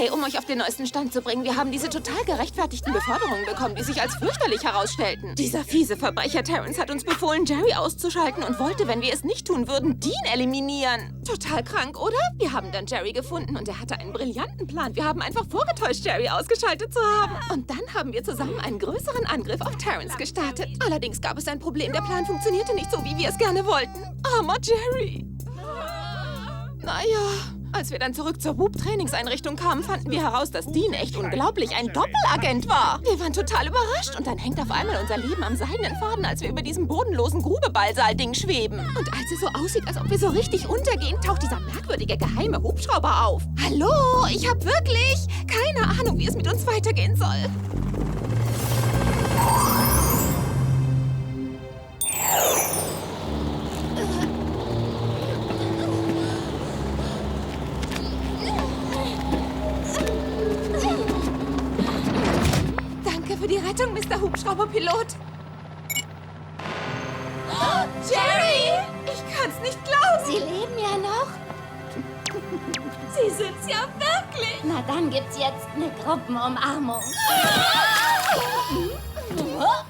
Okay, um euch auf den neuesten Stand zu bringen, wir haben diese total gerechtfertigten Beförderungen bekommen, die sich als fürchterlich herausstellten. Dieser fiese Verbrecher Terrence hat uns befohlen, Jerry auszuschalten und wollte, wenn wir es nicht tun würden, Dean eliminieren. Total krank, oder? Wir haben dann Jerry gefunden und er hatte einen brillanten Plan. Wir haben einfach vorgetäuscht, Jerry ausgeschaltet zu haben. Und dann haben wir zusammen einen größeren Angriff auf Terrence gestartet. Allerdings gab es ein Problem. Der Plan funktionierte nicht so, wie wir es gerne wollten. Armer Jerry. Naja, als wir dann zurück zur Whoop-Trainingseinrichtung kamen, fanden wir heraus, dass Dean echt unglaublich ein Doppelagent war. Wir waren total überrascht und dann hängt auf einmal unser Leben am seidenen Faden, als wir über diesem bodenlosen Grubeballsaal-Ding schweben. Und als es so aussieht, als ob wir so richtig untergehen, taucht dieser merkwürdige geheime Hubschrauber auf. Hallo, ich habe wirklich keine Ahnung, wie es mit uns weitergehen soll. Für die Rettung, Mr. Hubschrauberpilot. Oh, Jerry! Ich kann's nicht glauben. Sie leben ja noch. Sie sind's ja wirklich. Na, dann gibt's jetzt eine Gruppenumarmung.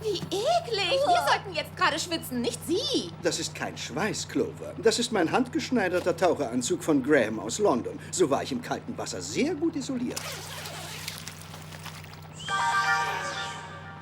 Wie eklig. Wir sollten jetzt gerade schwitzen, nicht Sie. Das ist kein Schweiß, Clover. Das ist mein handgeschneiderter Taucheranzug von Graham aus London. So war ich im kalten Wasser sehr gut isoliert.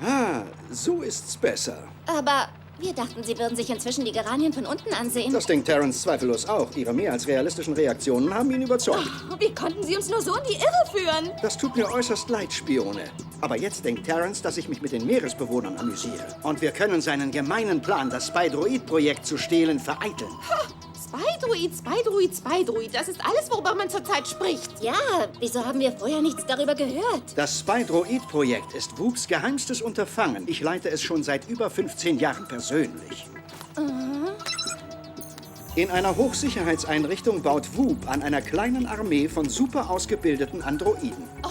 Ah, so ist's besser. Aber wir dachten, Sie würden sich inzwischen die Geranien von unten ansehen. Das denkt Terrence zweifellos auch. Ihre mehr als realistischen Reaktionen haben ihn überzeugt. Oh, wie konnten Sie uns nur so in die Irre führen? Das tut mir äußerst leid, Spione. Aber jetzt denkt Terrence, dass ich mich mit den Meeresbewohnern amüsiere. Und wir können seinen gemeinen Plan, das Spydroid-Projekt zu stehlen, vereiteln. Spydroid. Das ist alles, worüber man zurzeit spricht. Ja, wieso haben wir vorher nichts darüber gehört? Das Spydroid-Projekt ist Whoops geheimstes Unterfangen. Ich leite es schon seit über 15 Jahren persönlich. In einer Hochsicherheitseinrichtung baut Whoop an einer kleinen Armee von super ausgebildeten Androiden. Oh!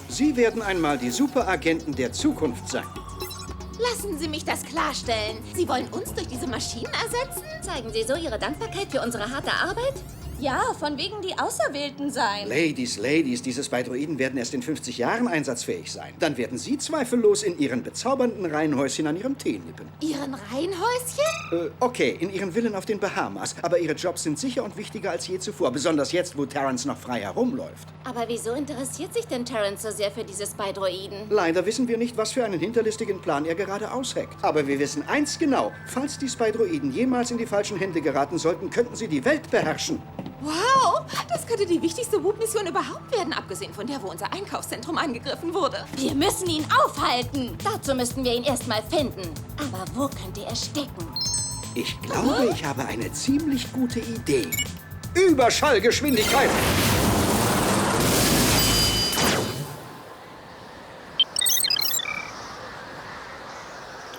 Sie werden einmal die Superagenten der Zukunft sein. Lassen Sie mich das klarstellen. Sie wollen uns durch diese Maschinen ersetzen? Zeigen Sie so Ihre Dankbarkeit für unsere harte Arbeit? Ja, von wegen die Auserwählten sein. Ladies, diese Spydroiden werden erst in 50 Jahren einsatzfähig sein. Dann werden Sie zweifellos in Ihren bezaubernden Reihenhäuschen an Ihrem Tee nippen. Ihren Reihenhäuschen? Okay, in Ihren Villen auf den Bahamas. Aber Ihre Jobs sind sicher und wichtiger als je zuvor. Besonders jetzt, wo Terrence noch frei herumläuft. Aber wieso interessiert sich denn Terrence so sehr für diese Spydroiden? Leider wissen wir nicht, was für einen hinterlistigen Plan er gerade ausheckt. Aber wir wissen eins genau. Falls die Spydroiden jemals in die falschen Hände geraten sollten, könnten sie die Welt beherrschen. Wow, das könnte die wichtigste Whoop-Mission überhaupt werden, abgesehen von der, wo unser Einkaufszentrum angegriffen wurde. Wir müssen ihn aufhalten. Dazu müssten wir ihn erstmal finden. Aber wo könnte er stecken? Ich glaube, ich habe eine ziemlich gute Idee. Überschallgeschwindigkeit!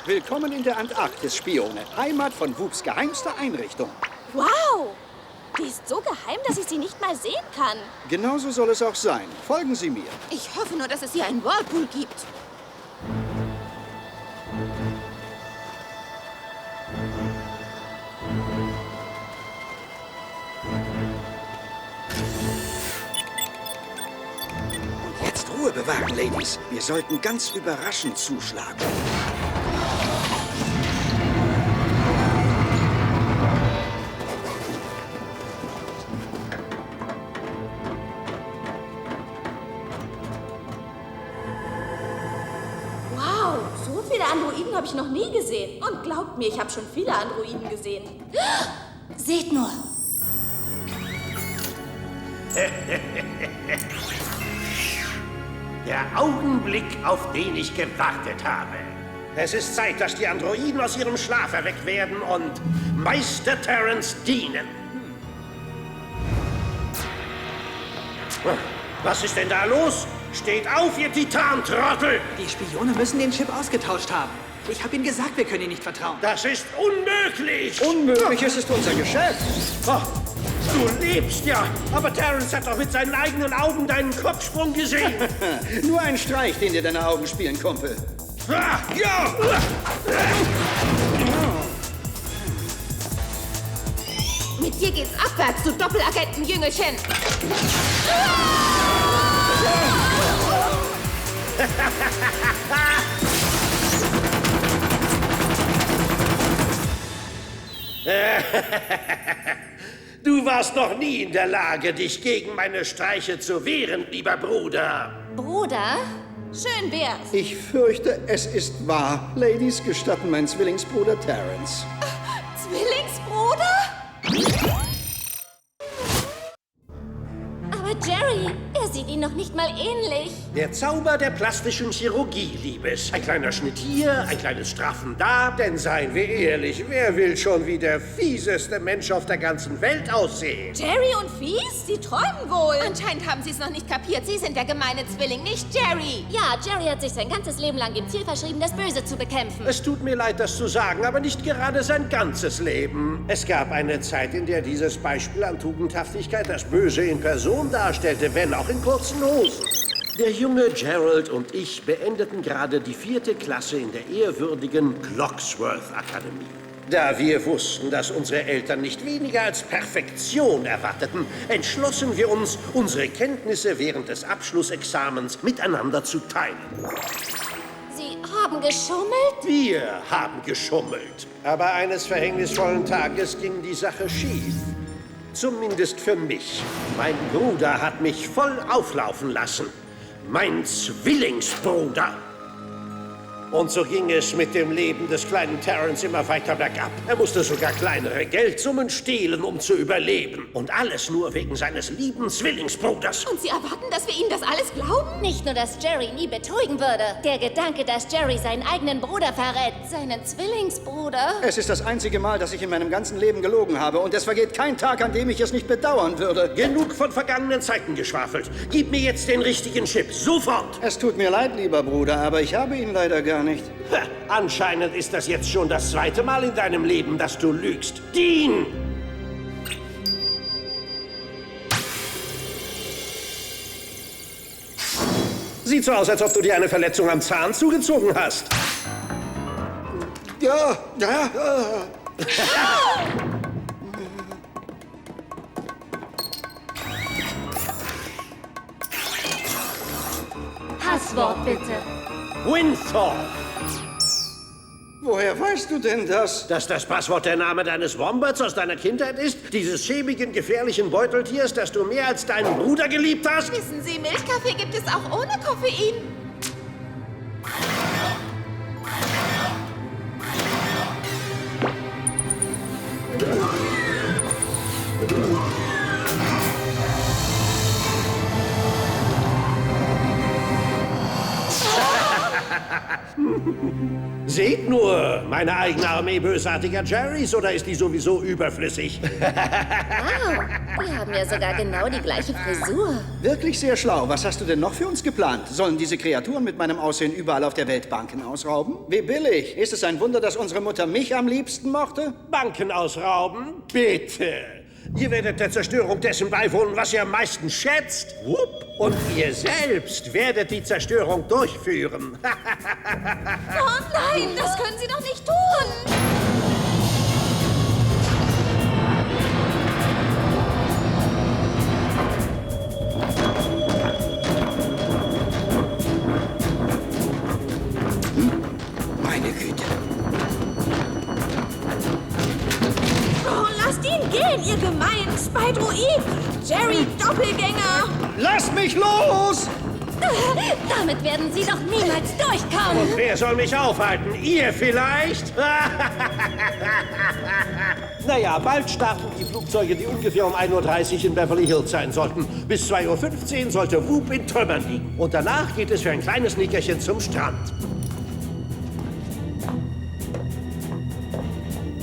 Willkommen in der Antarktis, Spione. Heimat von Whoops geheimster Einrichtung. Wow! Die ist so geheim, dass ich sie nicht mal sehen kann. Genauso soll es auch sein. Folgen Sie mir. Ich hoffe nur, dass es hier einen Whirlpool gibt. Und jetzt Ruhe bewahren, Ladies. Wir sollten ganz überraschend zuschlagen. So viele Androiden habe ich noch nie gesehen. Und glaubt mir, ich habe schon viele Androiden gesehen. Seht nur. Der Augenblick, auf den ich gewartet habe. Es ist Zeit, dass die Androiden aus ihrem Schlaf erweckt werden und Meister Terrence dienen. Was ist denn da los? Steht auf, ihr Titantrottel! Die Spione müssen den Chip ausgetauscht haben. Ich habe ihnen gesagt, wir können ihnen nicht vertrauen. Das ist unmöglich! Unmöglich, es ist unser Geschäft. Oh, du lebst ja! Aber Terrence hat doch mit seinen eigenen Augen deinen Kopfsprung gesehen! Nur ein Streich, den dir deine Augen spielen, Kumpel. Ah, ja! Mit dir geht's abwärts, du Doppelagenten-Jüngelchen. Du warst noch nie in der Lage, dich gegen meine Streiche zu wehren, lieber Bruder. Bruder? Schön wär's. Ich fürchte, es ist wahr. Ladies, gestatten mein Zwillingsbruder Terrence. Zwillingsbruder? Aber Jerry, er sieht ihn noch nicht mal ähnlich. Der Zauber der plastischen Chirurgie, Liebes. Ein kleiner Schnitt hier, ein kleines Straffen da. Denn seien wir ehrlich, wer will schon wie der fieseste Mensch auf der ganzen Welt aussehen? Jerry und Fies? Sie träumen wohl. Anscheinend haben Sie es noch nicht kapiert. Sie sind der gemeine Zwilling, nicht Jerry. Ja, Jerry hat sich sein ganzes Leben lang dem Ziel verschrieben, das Böse zu bekämpfen. Es tut mir leid, das zu sagen, aber nicht gerade sein ganzes Leben. Es gab eine Zeit, in der dieses Beispiel an Tugendhaftigkeit das Böse in Person darstellte, wenn auch in kurzen Hosen. Der junge Gerald und ich beendeten gerade die 4. Klasse in der ehrwürdigen Clocksworth Akademie. Da wir wussten, dass unsere Eltern nicht weniger als Perfektion erwarteten, entschlossen wir uns, unsere Kenntnisse während des Abschlussexamens miteinander zu teilen. Sie haben geschummelt? Wir haben geschummelt. Aber eines verhängnisvollen Tages ging die Sache schief. Zumindest für mich. Mein Bruder hat mich voll auflaufen lassen. Mein Zwillingsbruder. Und so ging es mit dem Leben des kleinen Terrence immer weiter bergab. Er musste sogar kleinere Geldsummen stehlen, um zu überleben. Und alles nur wegen seines lieben Zwillingsbruders. Und Sie erwarten, dass wir Ihnen das alles glauben? Nicht nur, dass Jerry nie betrügen würde. Der Gedanke, dass Jerry seinen eigenen Bruder verrät, seinen Zwillingsbruder. Es ist das einzige Mal, dass ich in meinem ganzen Leben gelogen habe. Und es vergeht kein Tag, an dem ich es nicht bedauern würde. Genug von vergangenen Zeiten geschwafelt. Gib mir jetzt den richtigen Chip. Sofort! Es tut mir leid, lieber Bruder, aber ich habe ihn leider gar nicht. Ha, anscheinend ist das jetzt schon das 2. Mal in deinem Leben, dass du lügst. Dean! Sieht so aus, als ob du dir eine Verletzung am Zahn zugezogen hast. Ja. Passwort bitte. Winthorpe! Woher weißt du denn das? Dass das Passwort der Name deines Wombats aus deiner Kindheit ist? Dieses schäbigen, gefährlichen Beuteltiers, das du mehr als deinen Bruder geliebt hast? Wissen Sie, Milchkaffee gibt es auch ohne Koffein. Seht nur, meine eigene Armee bösartiger Jerrys, oder ist die sowieso überflüssig? Wow, wir haben ja sogar genau die gleiche Frisur. Wirklich sehr schlau. Was hast du denn noch für uns geplant? Sollen diese Kreaturen mit meinem Aussehen überall auf der Welt Banken ausrauben? Wie billig. Ist es ein Wunder, dass unsere Mutter mich am liebsten mochte? Banken ausrauben? Bitte! Ihr werdet der Zerstörung dessen beiwohnen, was ihr am meisten schätzt. Wupp. Und ihr selbst werdet die Zerstörung durchführen. Oh nein, das können Sie doch nicht tun. Meine Güte. Oh, lasst ihn gehen, ihr gemeinen Spydroid. Jerry Doppelgänger. Lasst mich los! Damit werden Sie doch niemals durchkommen. Wer soll mich aufhalten? Ihr vielleicht? Naja, bald starten die Flugzeuge, die ungefähr um 1:30 Uhr in Beverly Hills sein sollten. Bis 2:15 Uhr sollte Whoop in Trümmern liegen. Und danach geht es für ein kleines Nickerchen zum Strand.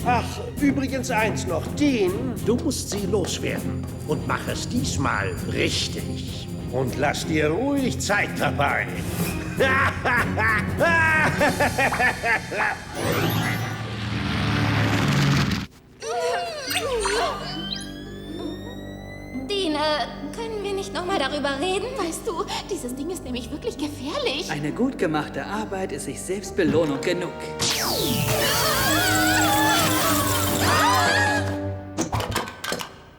Ach, übrigens eins noch. Dean, du musst sie loswerden. Und mach es diesmal richtig. Und lass dir ruhig Zeit dabei. Dean, können wir nicht noch mal darüber reden? Weißt du, dieses Ding ist nämlich wirklich gefährlich. Eine gut gemachte Arbeit ist sich selbst Belohnung genug.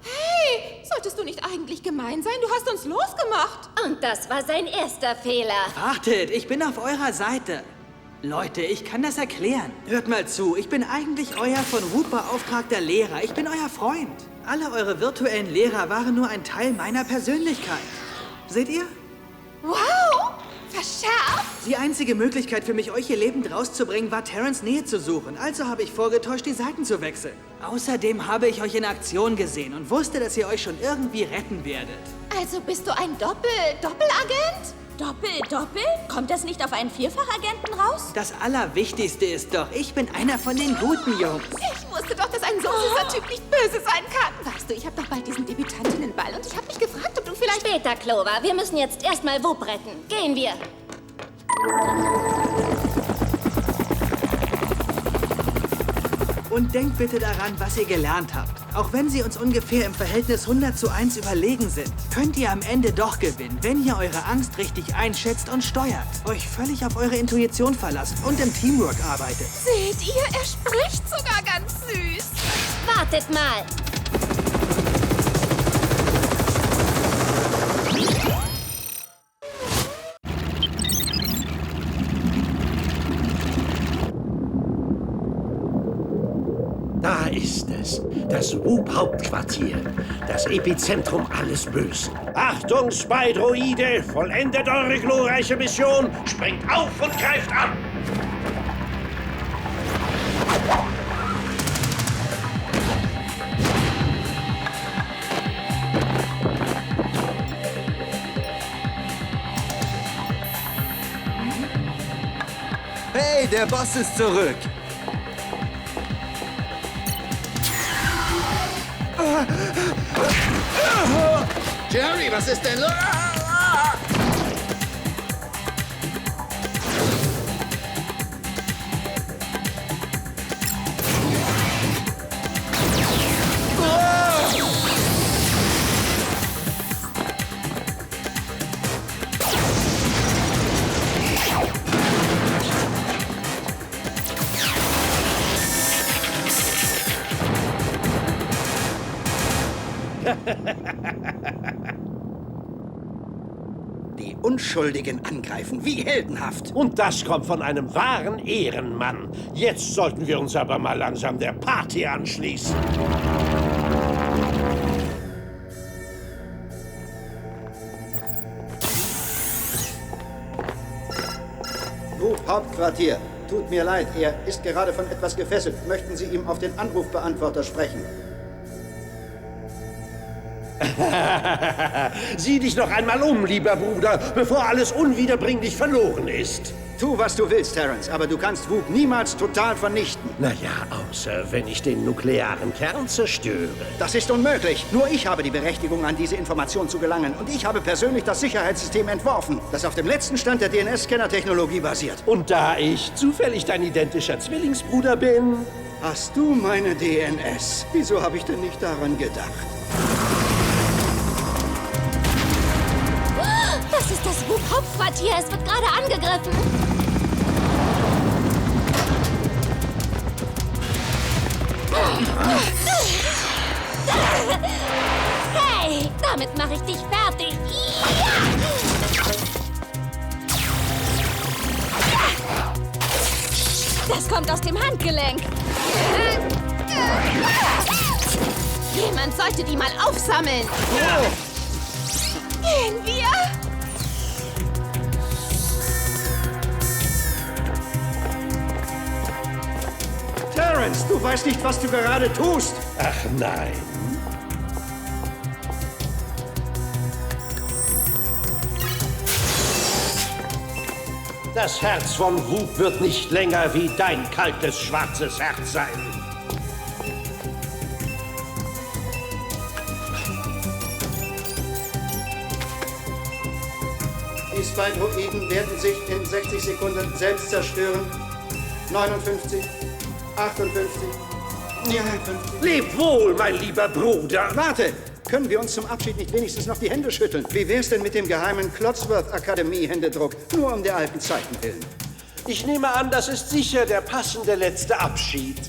Hey, solltest Wolltest du nicht eigentlich gemein sein? Du hast uns losgemacht. Und das war sein erster Fehler. Wartet, ich bin auf eurer Seite. Leute, ich kann das erklären. Hört mal zu, ich bin eigentlich euer von Whoop beauftragter Lehrer. Ich bin euer Freund. Alle eure virtuellen Lehrer waren nur ein Teil meiner Persönlichkeit. Seht ihr? Wow! Verschärft! Die einzige Möglichkeit für mich, euch hier lebend rauszubringen, war Terrence Nähe zu suchen. Also habe ich vorgetäuscht, die Seiten zu wechseln. Außerdem habe ich euch in Aktion gesehen und wusste, dass ihr euch schon irgendwie retten werdet. Also bist du ein Doppelagent? Doppel? Kommt das nicht auf einen Vierfachagenten raus? Das Allerwichtigste ist doch, ich bin einer von den guten Jungs. Ich wusste doch, dass ein so süßer Typ nicht böse sein kann. Weißt du, ich habe doch bald diesen Debütantinnenball und ich habe mich gefragt, ob du vielleicht... Später, Clover. Wir müssen jetzt erstmal Whoop retten. Gehen wir. Und denkt bitte daran, was ihr gelernt habt. Auch wenn sie uns ungefähr im Verhältnis 100:1 überlegen sind, könnt ihr am Ende doch gewinnen, wenn ihr eure Angst richtig einschätzt und steuert. Euch völlig auf eure Intuition verlasst und im Teamwork arbeitet. Seht ihr, er spricht sogar ganz süß. Wartet mal. Da ist es, das Whoop-Hauptquartier, das Epizentrum alles Bösen. Achtung, Spy-Droide, vollendet eure glorreiche Mission, springt auf und greift an! Hey, der Boss ist zurück. Jerry, was ist denn los? Die Unschuldigen angreifen, wie heldenhaft. Und das kommt von einem wahren Ehrenmann. Jetzt sollten wir uns aber mal langsam der Party anschließen. Hauptquartier. Tut mir leid, er ist gerade von etwas gefesselt. Möchten Sie ihm auf den Anrufbeantworter sprechen? Sieh dich noch einmal um, lieber Bruder, bevor alles unwiederbringlich verloren ist. Tu, was du willst, Terrence, aber du kannst Whoop niemals total vernichten. Naja, außer wenn ich den nuklearen Kern zerstöre. Das ist unmöglich. Nur ich habe die Berechtigung, an diese Information zu gelangen. Und ich habe persönlich das Sicherheitssystem entworfen, das auf dem letzten Stand der DNS-Scanner-Technologie basiert. Und da ich zufällig dein identischer Zwillingsbruder bin... Hast du meine DNS? Wieso habe ich denn nicht daran gedacht? Das ist das Whoop-Hauptquartier. Es wird gerade angegriffen. Hey, damit mache ich dich fertig. Das kommt aus dem Handgelenk. Jemand sollte die mal aufsammeln. Gehen wir? Terrence, du weißt nicht, was du gerade tust. Ach nein. Das Herz von Whoop wird nicht länger wie dein kaltes, schwarzes Herz sein. Die Spy-Droiden werden sich in 60 Sekunden selbst zerstören. 59, 58, 59. Leb wohl, mein lieber Bruder. Warte! Können wir uns zum Abschied nicht wenigstens noch die Hände schütteln? Wie wär's denn mit dem geheimen Clodsworth-Akademie-Händedruck? Nur um der alten Zeiten willen. Ich nehme an, das ist sicher der passende letzte Abschied.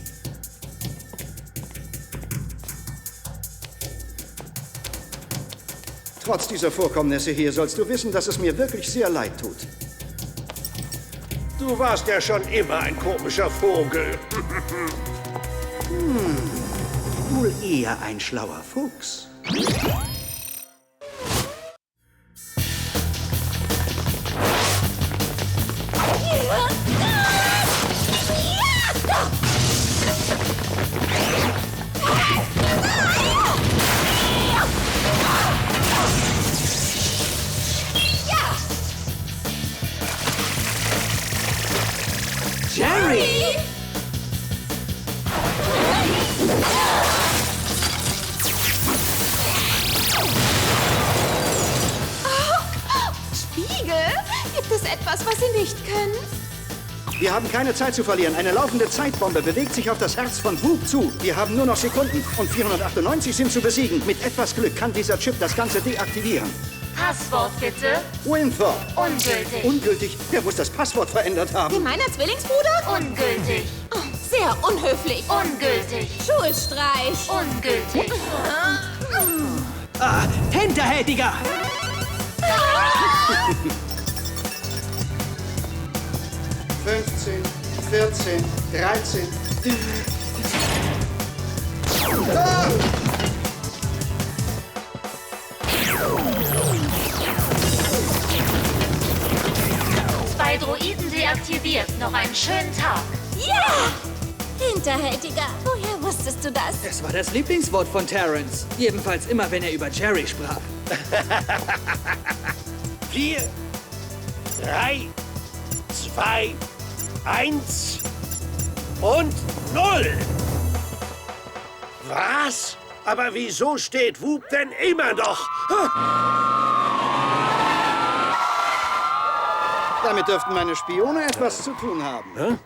Trotz dieser Vorkommnisse hier sollst du wissen, dass es mir wirklich sehr leid tut. Du warst ja schon immer ein komischer Vogel. Wohl eher ein schlauer Fuchs. Jerry! Spiegel? Gibt es etwas, was Sie nicht können? Wir haben keine Zeit zu verlieren. Eine laufende Zeitbombe bewegt sich auf das Herz von Whoop zu. Wir haben nur noch Sekunden und 498 sind zu besiegen. Mit etwas Glück kann dieser Chip das Ganze deaktivieren. Passwort bitte. Winthrop. Ungültig. Ungültig? Wer muss das Passwort verändert haben? Gemeiner Zwillingsbruder? Ungültig. Oh, sehr unhöflich. Ungültig. Schulstreich. Ungültig. Ah, hinterhältiger! 15, 14, 13. Zwei Droiden deaktiviert. Noch einen schönen Tag. Ja! Hinterhältiger. Woher wusstest du das? Es war das Lieblingswort von Terrence. Jedenfalls immer, wenn er über Jerry sprach. 4, 3, 2, 1 und 0. Was? Aber wieso steht Whoop denn immer noch? Damit dürften meine Spione etwas zu tun haben.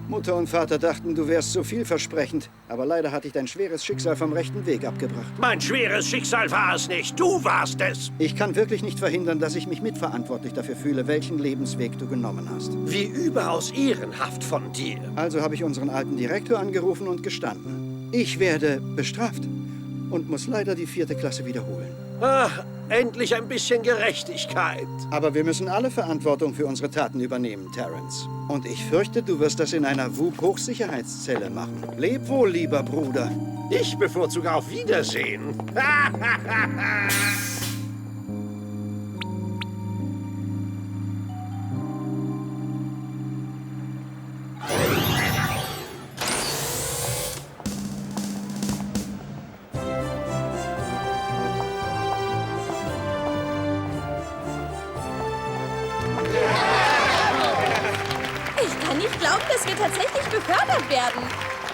Mutter und Vater dachten, du wärst so vielversprechend. Aber leider hatte ich dein schweres Schicksal vom rechten Weg abgebracht. Mein schweres Schicksal war es nicht. Du warst es. Ich kann wirklich nicht verhindern, dass ich mich mitverantwortlich dafür fühle, welchen Lebensweg du genommen hast. Wie überaus ehrenhaft von dir. Also habe ich unseren alten Direktor angerufen und gestanden. Ich werde bestraft und muss leider die 4. Klasse wiederholen. Ach, endlich ein bisschen Gerechtigkeit. Aber wir müssen alle Verantwortung für unsere Taten übernehmen, Terrence. Und ich fürchte, du wirst das in einer Whoop-Hochsicherheitszelle machen. Leb wohl, lieber Bruder. Ich bevorzuge auf Wiedersehen. Ich kann nicht glauben, dass wir tatsächlich befördert werden.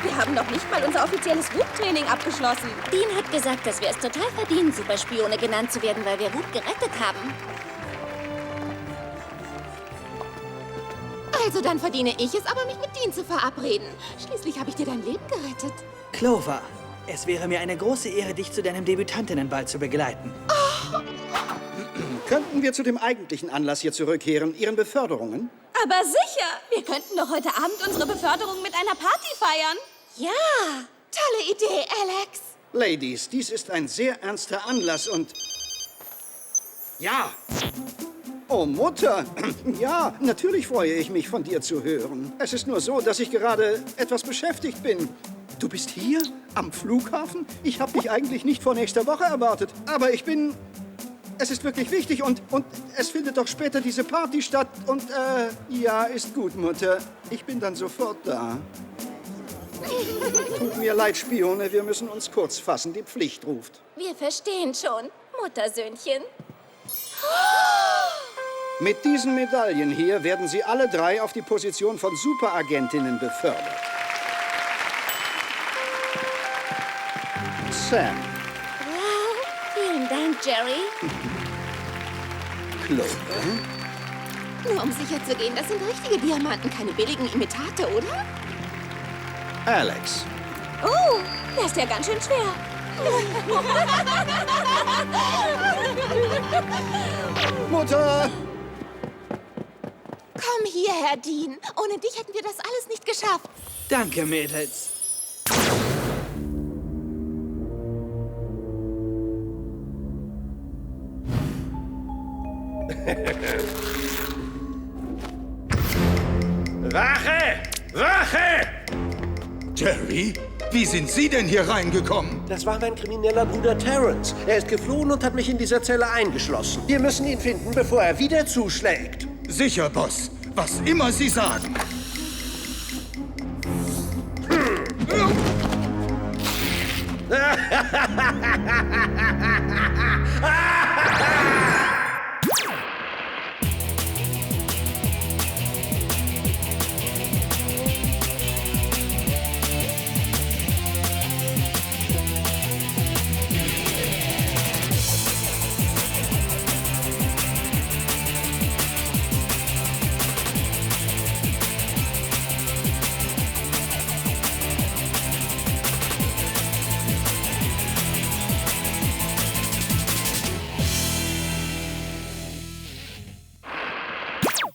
Wir haben noch nicht mal unser offizielles Whoop-Training abgeschlossen. Dean hat gesagt, dass wir es total verdienen, Superspione genannt zu werden, weil wir Whoop gerettet haben. Also dann verdiene ich es aber, mich mit Dean zu verabreden. Schließlich habe ich dir dein Leben gerettet. Clover, es wäre mir eine große Ehre, dich zu deinem Debütantinnenball zu begleiten. Könnten wir zu dem eigentlichen Anlass hier zurückkehren, Ihren Beförderungen? Aber sicher! Wir könnten doch heute Abend unsere Beförderung mit einer Party feiern. Ja. Tolle Idee, Alex. Ladies, dies ist ein sehr ernster Anlass und... Ja! Oh, Mutter! Ja, natürlich freue ich mich, von dir zu hören. Es ist nur so, dass ich gerade etwas beschäftigt bin. Du bist hier? Am Flughafen? Ich habe dich eigentlich nicht vor nächster Woche erwartet. Aber ich bin... Es ist wirklich wichtig und es findet doch später diese Party statt. Und, ja, ist gut, Mutter. Ich bin dann sofort da. Tut mir leid, Spione, wir müssen uns kurz fassen. Die Pflicht ruft. Wir verstehen schon, Muttersöhnchen. Mit diesen Medaillen hier werden Sie alle 3 auf die Position von Superagentinnen befördert. Sam, Wow, vielen Dank, Jerry. Clover, Nur um sicher zu gehen, das sind richtige Diamanten, keine billigen Imitate, oder? Alex. Oh, das ist ja ganz schön schwer. Mutter! Komm hierher, Dean. Ohne dich hätten wir das alles nicht geschafft. Danke, Mädels. Wache! Wache! Jerry, wie sind Sie denn hier reingekommen? Das war mein krimineller Bruder Terrence. Er ist geflohen und hat mich in dieser Zelle eingeschlossen. Wir müssen ihn finden, bevor er wieder zuschlägt. Sicher, Boss. Was immer Sie sagen.